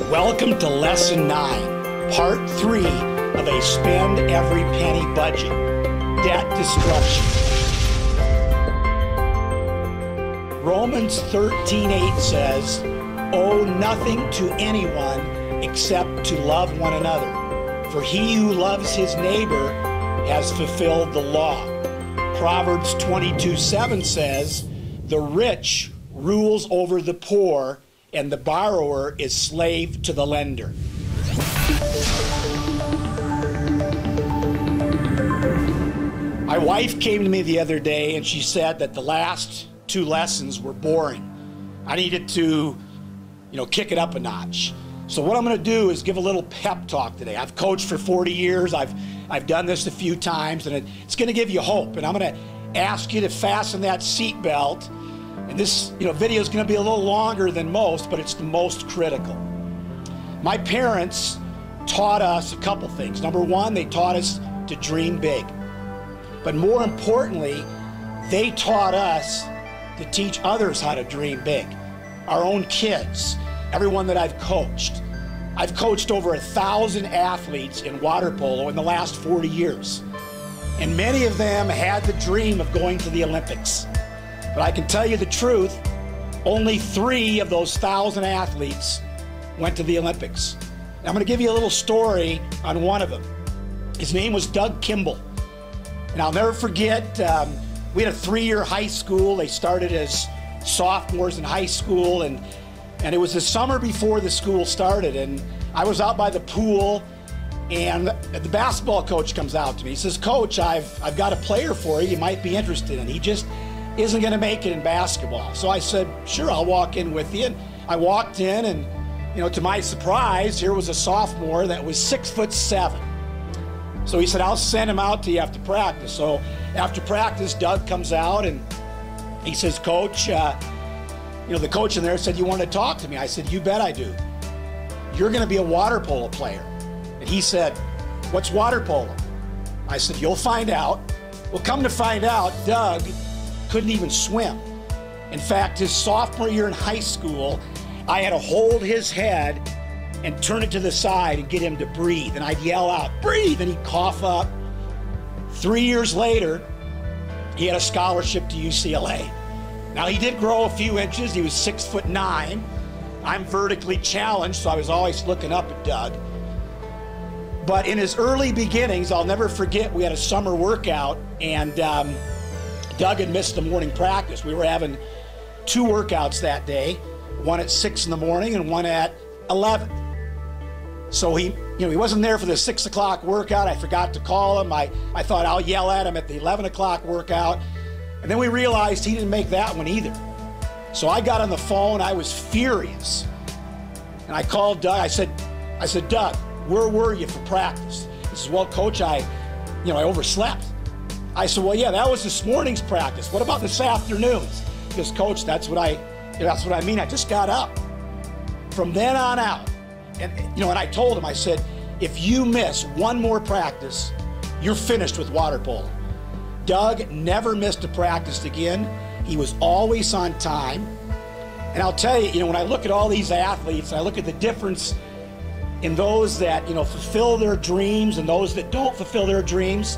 Welcome to Lesson 9, Part 3 of a Spend Every Penny Budget, Debt Destruction. Romans 13:8 says, "Owe nothing to anyone except to love one another, for he who loves his neighbor has fulfilled the law." Proverbs 22:7 says, "The rich rules over the poor, and the borrower is slave to the lender." My wife came to me the other day and she said that the last 2 lessons were boring. I needed to, kick it up a notch. So what I'm going to do is give a little pep talk today. I've coached for 40 years. I've done this a few times, and it's going to give you hope. And I'm going to ask you to fasten that seat belt. And this video is going to be a little longer than most, but it's the most critical. My parents taught us a couple things. Number one, they taught us to dream big. But more importantly, they taught us to teach others how to dream big. Our own kids, everyone that I've coached. I've coached over 1,000 athletes in water polo in the last 40 years. And many of them had the dream of going to the Olympics. But I can tell you the truth, only 3 of those 1,000 athletes went to the Olympics. I'm going to give you a little story on one of them. His name was Doug Kimball. And I'll never forget, we had a 3-year high school. They started as sophomores in high school, and it was the summer before the school started, and I was out by the pool, and the basketball coach comes out to me. He says, "Coach, I've got a player for you might be interested in. He just isn't going to make it in basketball." So I said, "Sure, I'll walk in with you." And I walked in, and to my surprise, here was a sophomore that was 6'7". So he said, "I'll send him out to you after practice." So after practice, Doug comes out and he says, "Coach, the coach in there said you wanted to talk to me." I said, "You bet I do. You're going to be a water polo player." And he said, "What's water polo?" I said, "You'll find out." Well, come to find out, Doug couldn't even swim. In fact, his sophomore year in high school, I had to hold his head and turn it to the side and get him to breathe. And I'd yell out, "Breathe!" and he'd cough up. 3 years later, he had a scholarship to UCLA. Now, he did grow a few inches. He was 6'9". I'm vertically challenged, so I was always looking up at Doug. But in his early beginnings, I'll never forget, we had a summer workout, and Doug had missed the morning practice. We were having 2 workouts that day, one at 6 in the morning and one at 11. So he wasn't there for the 6 o'clock workout. I forgot to call him. I thought I'll yell at him at the 11 o'clock workout. And then we realized he didn't make that one either. So I got on the phone. I was furious. And I called Doug. I said, "Doug, where were you for practice?" He says, "Well, Coach, I overslept." I said, "Well, yeah, that was this morning's practice. What about this afternoon's?" He goes, "Coach, that's what I mean. I just got up." From then on out, and I told him, I said, "If you miss one more practice, you're finished with water polo." Doug never missed a practice again. He was always on time. And I'll tell you, when I look at all these athletes, I look at the difference in those that, fulfill their dreams and those that don't fulfill their dreams.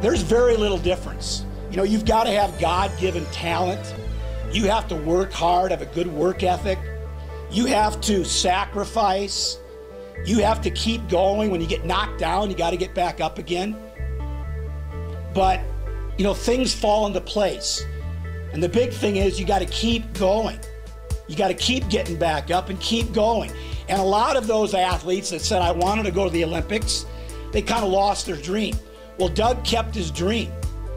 There's very little difference. You've got to have God-given talent. You have to work hard, have a good work ethic. You have to sacrifice. You have to keep going. When you get knocked down, you got to get back up again. But, things fall into place. And the big thing is you got to keep going. You got to keep getting back up and keep going. And a lot of those athletes that said, "I wanted to go to the Olympics," they kind of lost their dream. Well, Doug kept his dream,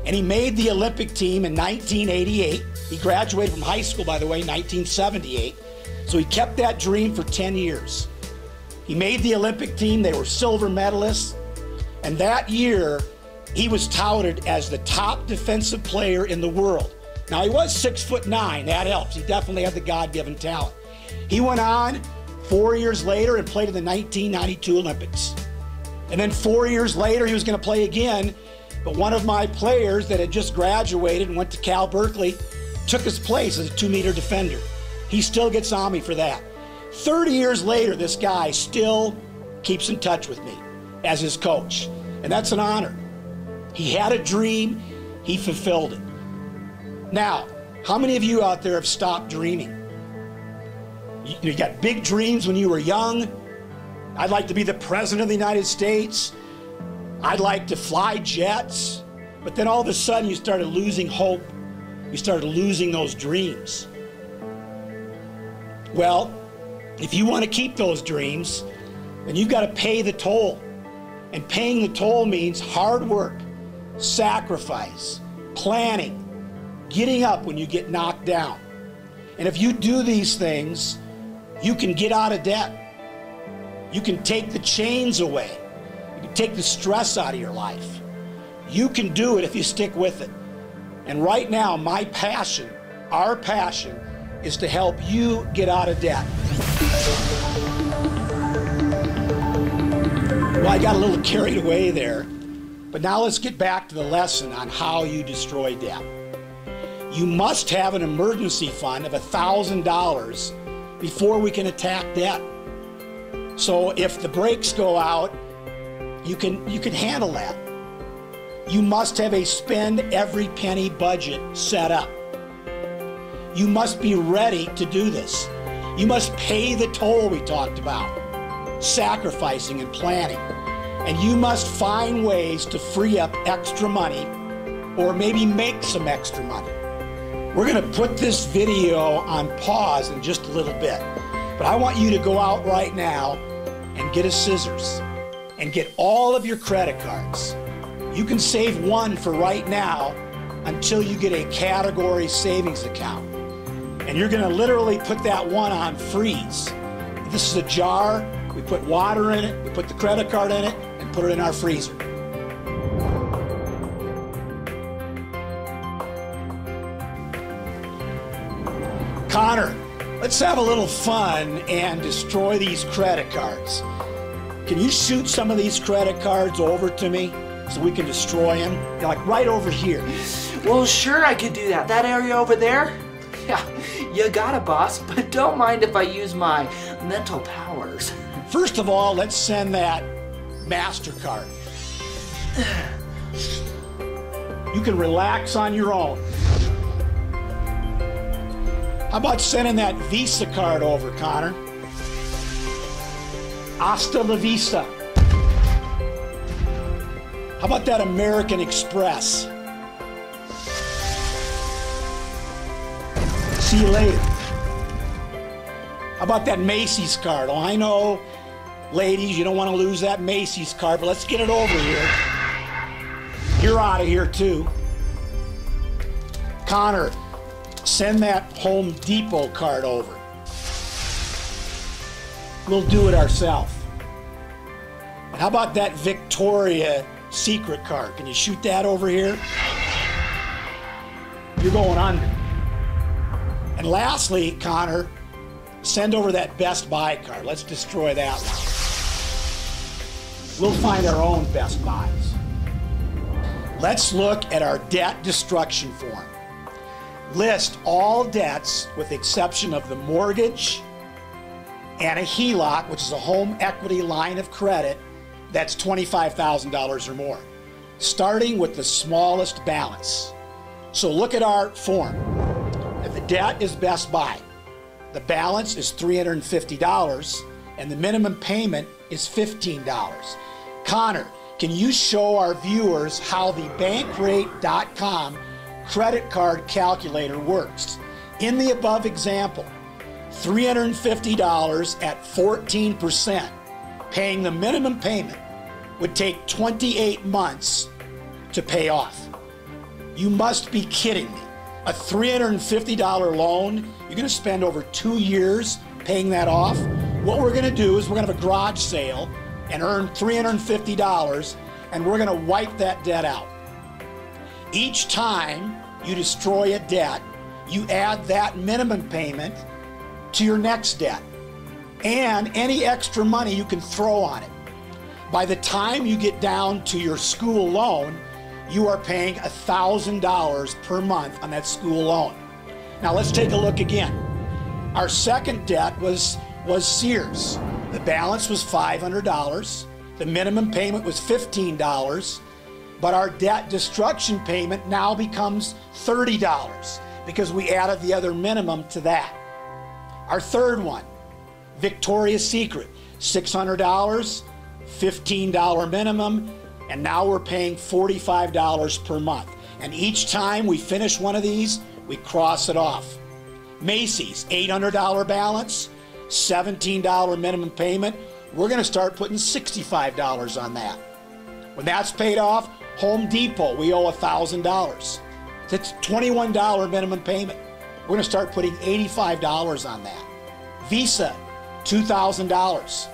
and he made the Olympic team in 1988. He graduated from high school, by the way, 1978. So he kept that dream for 10 years. He made the Olympic team. They were silver medalists. And that year, he was touted as the top defensive player in the world. Now, he was 6'9". That helps. He definitely had the God-given talent. He went on 4 years later and played in the 1992 Olympics. And then 4 years later, he was going to play again. But one of my players that had just graduated and went to Cal Berkeley took his place as a 2-meter defender. He still gets on me for that. 30 years later, this guy still keeps in touch with me as his coach. And that's an honor. He had a dream, he fulfilled it. Now, how many of you out there have stopped dreaming? You got big dreams when you were young. I'd like to be the president of the United States. I'd like to fly jets. But then all of a sudden you started losing hope. You started losing those dreams. Well, if you want to keep those dreams, then you've got to pay the toll. And paying the toll means hard work, sacrifice, planning, getting up when you get knocked down. And if you do these things, you can get out of debt. You can take the chains away. You can take the stress out of your life. You can do it if you stick with it. And right now, my passion, our passion, is to help you get out of debt. Well, I got a little carried away there, but now let's get back to the lesson on how you destroy debt. You must have an emergency fund of $1,000 before we can attack debt. So if the brakes go out, you can handle that. You must have a spend every penny budget set up. You must be ready to do this. You must pay the toll we talked about, sacrificing and planning. And you must find ways to free up extra money or maybe make some extra money. We're going to put this video on pause in just a little bit, but I want you to go out right now and get a scissors and get all of your credit cards. You can save one for right now until you get a category savings account. And you're going to literally put that one on freeze. This is a jar. We put water in it, we put the credit card in it, and put it in our freezer. Connor, let's have a little fun and destroy these credit cards. Can you shoot some of these credit cards over to me so we can destroy them? They're like right over here. Well, sure, I could do that. That area over there? Yeah, you got it, boss, but don't mind if I use my mental powers. First of all, let's send that MasterCard. You can relax on your own. How about sending that Visa card over, Connor? Hasta la vista. How about that American Express? See you later. How about that Macy's card? Oh, I know, ladies, you don't want to lose that Macy's card, but let's get it over here. You're out of here too. Connor, send that Home Depot card over. We'll do it ourselves. And how about that Victoria Secret card? Can you shoot that over here? You're going under. And lastly, Connor, send over that Best Buy card. Let's destroy that one. We'll find our own Best Buys. Let's look at our debt destruction form. List all debts with the exception of the mortgage and a HELOC, which is a home equity line of credit that's $25,000 or more, starting with the smallest balance. So look at our form. If the debt is Best Buy, the balance is $350 and the minimum payment is $15. Connor, can you show our viewers how the Bankrate.com credit card calculator works? In the above example, $350 at 14%, paying the minimum payment would take 28 months to pay off. You must be kidding me. A $350 loan, you're gonna spend over 2 years paying that off? What we're gonna do is we're gonna have a garage sale and earn $350, and we're gonna wipe that debt out. Each time you destroy a debt, you add that minimum payment to your next debt and any extra money you can throw on it. By the time you get down to your school loan, you are paying $1,000 per month on that school loan. Now let's take a look again. Our second debt was Sears. The balance was $500. The minimum payment was $15, but our debt destruction payment now becomes $30 because we added the other minimum to that. Our third one, Victoria's Secret, $600, $15 minimum, and now we're paying $45 per month. And each time we finish one of these, we cross it off. Macy's, $800 balance, $17 minimum payment. We're going to start putting $65 on that. When that's paid off, Home Depot, we owe $1,000. That's $21 minimum payment. We're going to start putting $85 on that. Visa, $2,000,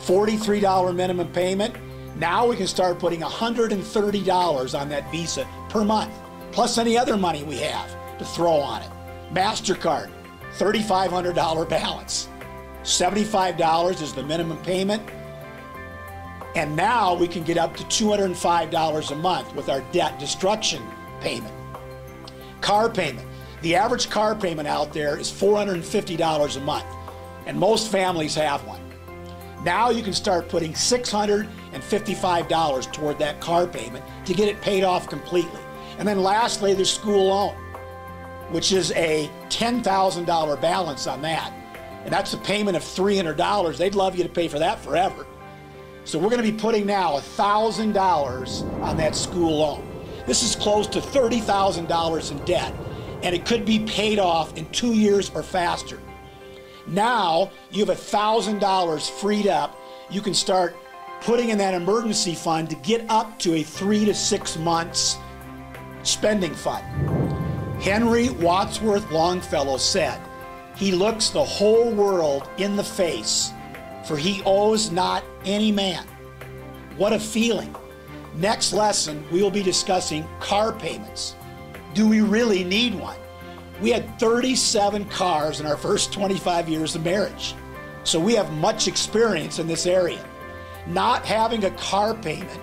$43 minimum payment. Now we can start putting $130 on that Visa per month, plus any other money we have to throw on it. MasterCard, $3,500 balance. $75 is the minimum payment. And now we can get up to $205 a month with our debt destruction payment. Car payment. The average car payment out there is $450 a month, and most families have one. Now you can start putting $655 toward that car payment to get it paid off completely. And then lastly, there's school loan, which is a $10,000 balance on that. And that's a payment of $300. They'd love you to pay for that forever. So we're going to be putting now $1,000 on that school loan. This is close to $30,000 in debt, and it could be paid off in 2 years or faster. Now you have $1,000 freed up. You can start putting in that emergency fund to get up to a 3 to 6 months spending fund. Henry Wadsworth Longfellow said, "He looks the whole world in the face, for he owes not any man." What a feeling. Next lesson, we will be discussing car payments. Do we really need one? We had 37 cars in our first 25 years of marriage, so we have much experience in this area. Not having a car payment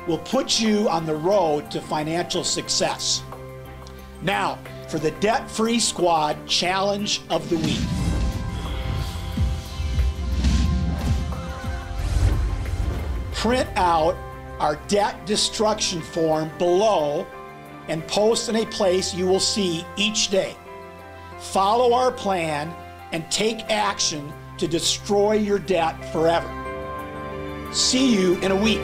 will put you on the road to financial success. Now, for the Debt-Free Squad Challenge of the Week. Print out our debt destruction form below and post in a place you will see each day. Follow our plan and take action to destroy your debt forever. See you in a week.